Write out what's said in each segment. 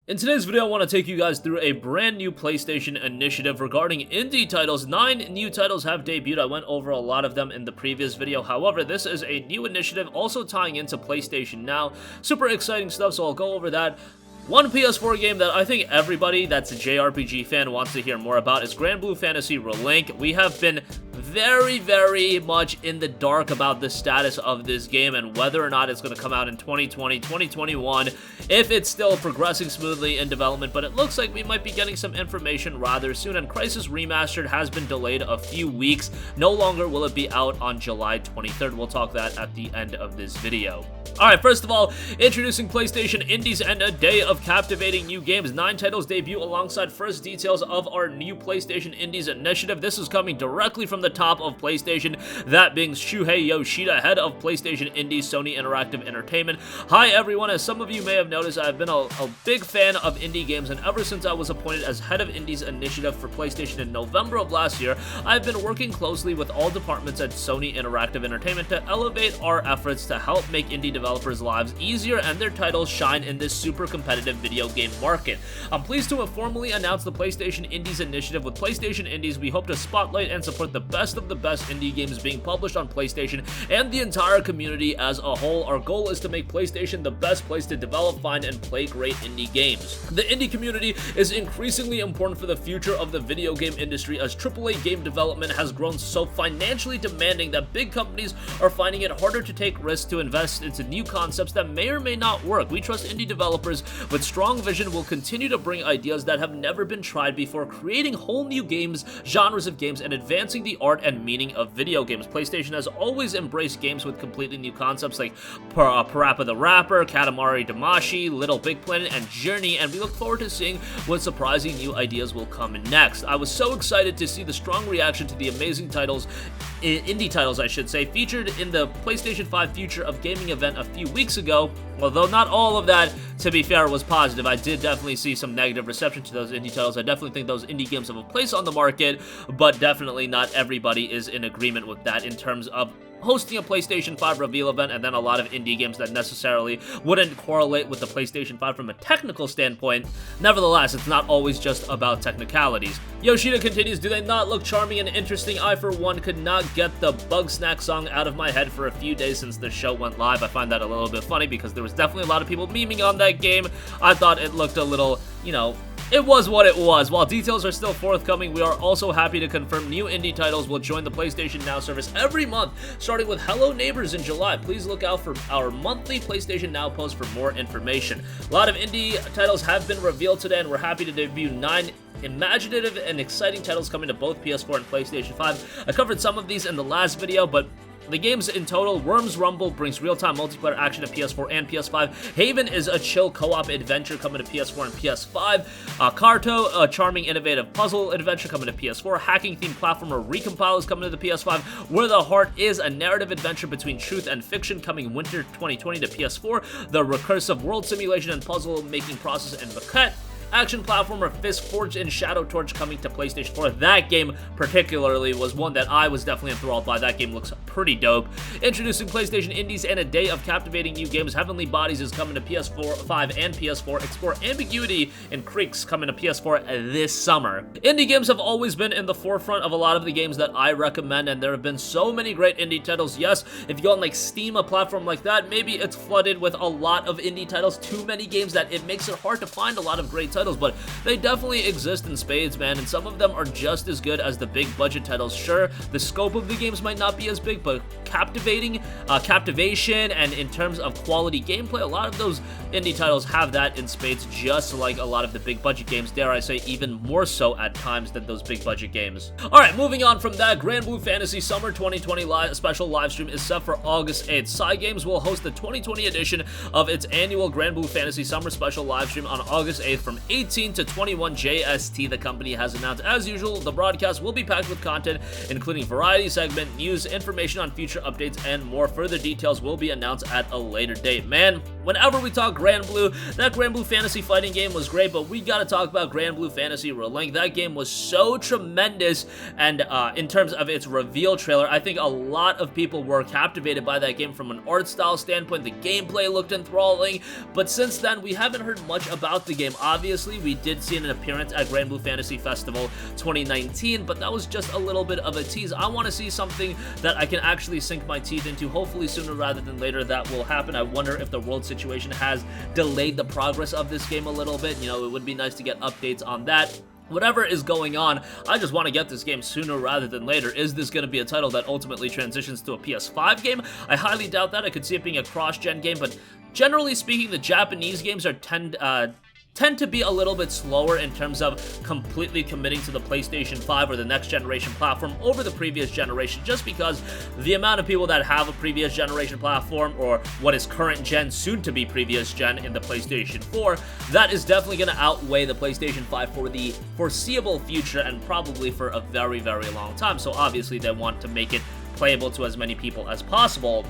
In today's video, I want to take you guys through a brand new PlayStation initiative regarding indie titles. 9 new titles have debuted. I went over a lot of them in the previous video. However, this is a new initiative also tying into PlayStation Now. Super exciting stuff, so I'll go over that. One PS4 game that I think everybody that's a JRPG fan wants to hear more about is Granblue Fantasy Relink. We have been very much in the dark about the status of this game and whether or not it's going to come out in 2020, 2021, if it's still progressing smoothly in development, but it looks like we might be getting some information rather soon, and Crysis Remastered has been delayed a few weeks. No longer will it be out on July 23rd. We'll talk that at the end of this video. Alright, first of all, introducing PlayStation Indies and a day of captivating new games. 9 titles debut alongside first details of our new PlayStation Indies initiative. This is coming directly from the top of PlayStation, that being Shuhei Yoshida, head of PlayStation Indies, Sony Interactive Entertainment. Hi everyone, as some of you may have noticed, I've been a big fan of indie games, and ever since I was appointed as head of Indies initiative for PlayStation in November of last year, I've been working closely with all departments at Sony Interactive Entertainment to elevate our efforts to help make indie developers' lives easier and their titles shine in this super competitive video game market. I'm pleased to formally announce the PlayStation Indies initiative. With PlayStation Indies, we hope to spotlight and support the best of the best indie games being published on PlayStation and the entire community as a whole. Our goal is to make PlayStation the best place to develop, find, and play great indie games. The indie community is increasingly important for the future of the video game industry, as AAA game development has grown so financially demanding that big companies are finding it harder to take risks to invest into new concepts that may or may not work. We trust indie developers with strong vision will continue to bring ideas that have never been tried before, creating whole new games, genres of games, and advancing the art and meaning of video games. PlayStation has always embraced games with completely new concepts like Parappa the Rapper, Katamari Damacy, Little Big Planet, and Journey, and we look forward to seeing what surprising new ideas will come next. I was so excited to see the strong reaction to the amazing titles, indie titles I should say, featured in the PlayStation 5 Future of Gaming event a few weeks ago. Although not all of that, to be fair, was positive. I did definitely see some negative reception to those indie titles. I definitely think those indie games have a place on the market, but definitely not everybody is in agreement with that in terms of hosting a PlayStation 5 reveal event and then a lot of indie games that necessarily wouldn't correlate with the PlayStation 5 from a technical standpoint. Nevertheless, it's not always just about technicalities. Yoshida continues, do they not look charming and interesting? I, for one, could not get the Bug Snack song out of my head for a few days since the show went live. I find that a little bit funny because there was definitely a lot of people memeing on that game. I thought it looked a little, it was what it was. While details are still forthcoming, we are also happy to confirm new indie titles will join the PlayStation Now service every month, starting with Hello Neighbors in July. Please look out for our monthly PlayStation Now post for more information. A lot of indie titles have been revealed today, and we're happy to debut 9 imaginative and exciting titles coming to both PS4 and PlayStation 5. I covered some of these in the last video, but the games in total: Worms Rumble brings real-time multiplayer action to PS4 and PS5. Haven is a chill co-op adventure coming to PS4 and PS5. Carto, a charming, innovative puzzle adventure coming to PS4. Hacking-themed platformer Recompile is coming to the PS5. Where the Heart is a narrative adventure between truth and fiction coming winter 2020 to PS4. The recursive world simulation and puzzle-making process in Maquette. Action platformer Fist Forged in Shadow Torch coming to PlayStation 4. That game particularly was one that I was definitely enthralled by. That game looks pretty dope. Introducing PlayStation Indies and a day of captivating new games. Heavenly Bodies is coming to PS4, 5, and PS4. Explore Ambiguity and Creeks coming to PS4 this summer. Indie games have always been in the forefront of a lot of the games that I recommend, and there have been so many great indie titles. Yes, if you go on like Steam, a platform like that, maybe it's flooded with a lot of indie titles, too many games that it makes it hard to find a lot of great titles, but they definitely exist in spades, man, and some of them are just as good as the big budget titles. Sure, the scope of the games might not be as big, but captivation, and in terms of quality gameplay, a lot of those indie titles have that in spades, just like a lot of the big budget games, dare I say even more so at times than those big budget games. Alright, moving on from that, Granblue Fantasy Summer 2020 special livestream is set for August 8th. Cygames will host the 2020 edition of its annual Granblue Fantasy Summer special livestream on August 8th from 18 to 21 JST, the company has announced. As usual, the broadcast will be packed with content, including variety segment, news, information on future updates, and more. Further details will be announced at a later date. Man, Whenever we talk Granblue, that Granblue Fantasy fighting game was great, but we gotta talk about Granblue Fantasy Relink. That game was so tremendous, and in terms of its reveal trailer, I think a lot of people were captivated by that game from an art style standpoint. The gameplay looked enthralling, but since then, we haven't heard much about the game. Obviously, we did see an appearance at Granblue Fantasy Festival 2019, but that was just a little bit of a tease. I want to see something that I can actually sink my teeth into. Hopefully, sooner rather than later, that will happen. I wonder if the world situation has delayed the progress of this game a little bit. You know, it would be nice to get updates on that. Whatever is going on, I just want to get this game sooner rather than later. Is this going to be a title that ultimately transitions to a PS5 game? I highly doubt that. I could see it being a cross-gen game, but generally speaking, the Japanese games tend to be a little bit slower in terms of completely committing to the PlayStation 5 or the next generation platform over the previous generation, just because the amount of people that have a previous generation platform or what is current gen, soon to be previous gen in the PlayStation 4, that is definitely going to outweigh the PlayStation 5 for the foreseeable future and probably for a very, very long time. So obviously they want to make it playable to as many people as possible.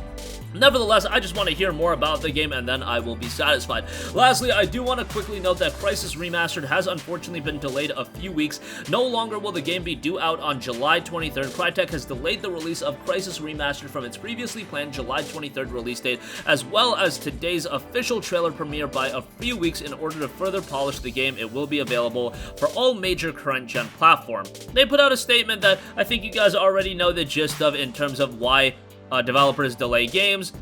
Nevertheless, I just want to hear more about the game and then I will be satisfied. Lastly, I do want to quickly note that Crysis Remastered has unfortunately been delayed a few weeks. No longer will the game be due out on July 23rd. Crytek has delayed the release of Crysis Remastered from its previously planned July 23rd release date, as well as today's official trailer premiere by a few weeks in order to further polish the game. It will be available for all major current-gen platforms. They put out a statement that I think you guys already know the gist of in terms of why developers delay games.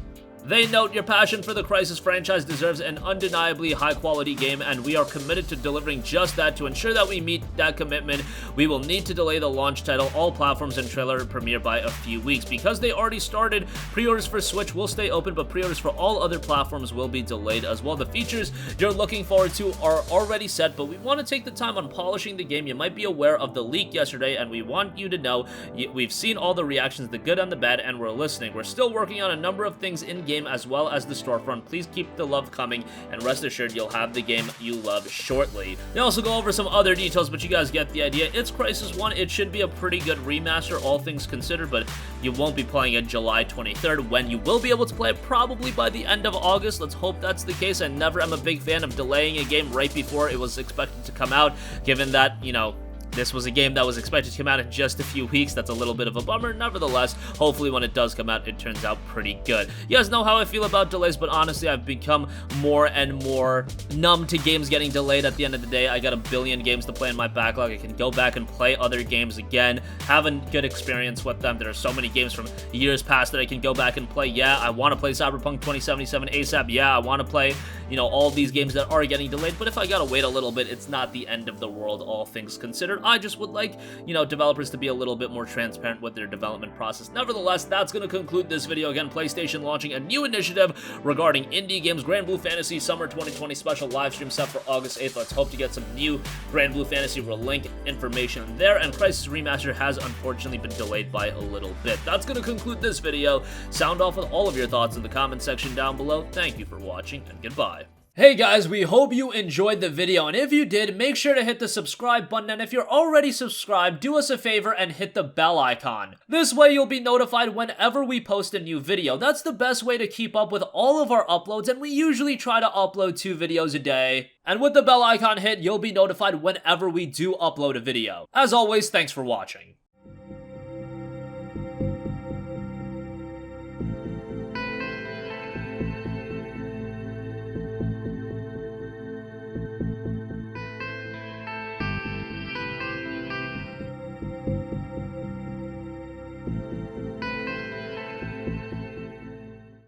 They note your passion for the Crysis franchise deserves an undeniably high-quality game, and we are committed to delivering just that. To ensure that we meet that commitment, we will need to delay the launch title, all platforms, and trailer premiere by a few weeks. Because they already started, pre-orders for Switch will stay open, but pre-orders for all other platforms will be delayed as well. The features you're looking forward to are already set, but we want to take the time on polishing the game. You might be aware of the leak yesterday, and we want you to know we've seen all the reactions, the good and the bad, and we're listening. We're still working on a number of things in-game as well as the storefront. Please keep the love coming, and rest assured you'll have the game you love shortly. They also go over some other details, but you guys get the idea. It's Crysis 1. It should be a pretty good remaster, all things considered, but you won't be playing it July 23rd, when you will be able to play it probably by the end of August. Let's hope that's the case. I never am a big fan of delaying a game right before it was expected to come out, given that, you know, this was a game that was expected to come out in just a few weeks. That's a little bit of a bummer. Nevertheless, hopefully when it does come out, it turns out pretty good. You guys know how I feel about delays, but honestly, I've become more and more numb to games getting delayed. At the end of the day, I got a billion games to play in my backlog. I can go back and play other games again, have a good experience with them. There are so many games from years past that I can go back and play. Yeah, I want to play Cyberpunk 2077 ASAP. Yeah, I want to play, you know, all these games that are getting delayed, but if I gotta wait a little bit, it's not the end of the world, all things considered. I just would like, you know, developers to be a little bit more transparent with their development process. Nevertheless, that's going to conclude this video. Again, PlayStation launching a new initiative regarding indie games. Granblue Fantasy Summer 2020 special live stream set for August 8th. Let's hope to get some new Granblue Fantasy Relink information there. And Crysis Remastered has unfortunately been delayed by a little bit. That's going to conclude this video. Sound off with all of your thoughts in the comment section down below. Thank you for watching, and goodbye. Hey guys, we hope you enjoyed the video, and if you did, make sure to hit the subscribe button, and if you're already subscribed, do us a favor and hit the bell icon. This way you'll be notified whenever we post a new video. That's the best way to keep up with all of our uploads, and we usually try to upload 2 videos a day. And with the bell icon hit, you'll be notified whenever we do upload a video. As always, thanks for watching.